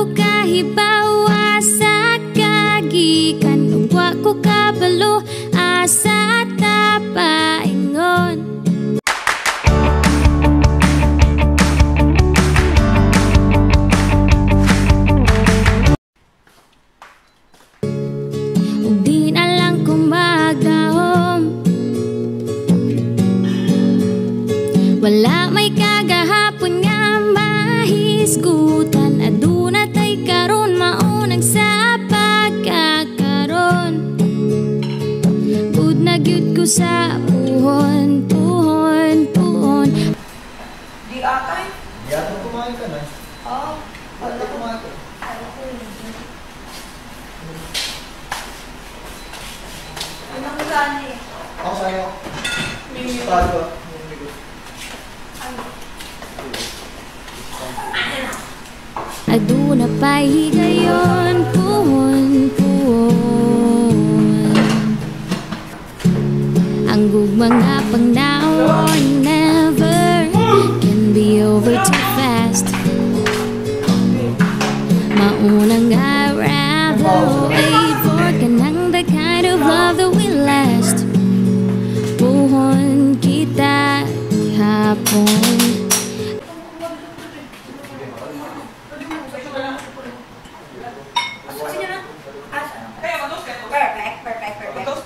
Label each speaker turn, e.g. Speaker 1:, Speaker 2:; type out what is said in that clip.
Speaker 1: ko kahibawa sa kagikan, ug wa ko kabalo asa ta paingon. Ug di na lang ko magdahom, wala may kagahapon nga mahisgutan. Aduna tay karon maunang sa pagkakaron. Good na gyud ko sa puhon, puhon, puhon.
Speaker 2: Di atay?
Speaker 3: Di ata kumain ka na.
Speaker 2: Oo.
Speaker 3: Wala kumain ka.
Speaker 2: Ano ko gani?
Speaker 3: Ako sa'yo.
Speaker 2: Mingyo.
Speaker 3: Tago.
Speaker 1: Aduna pa higayon, puhon, puhon. Ang gugmang nga pangnahon never can be over too fast. Maunang nga rather wait for kanang the kind of love that will last. Puhon kita hapon.
Speaker 2: Perfect, perfect, perfect.
Speaker 3: Ito.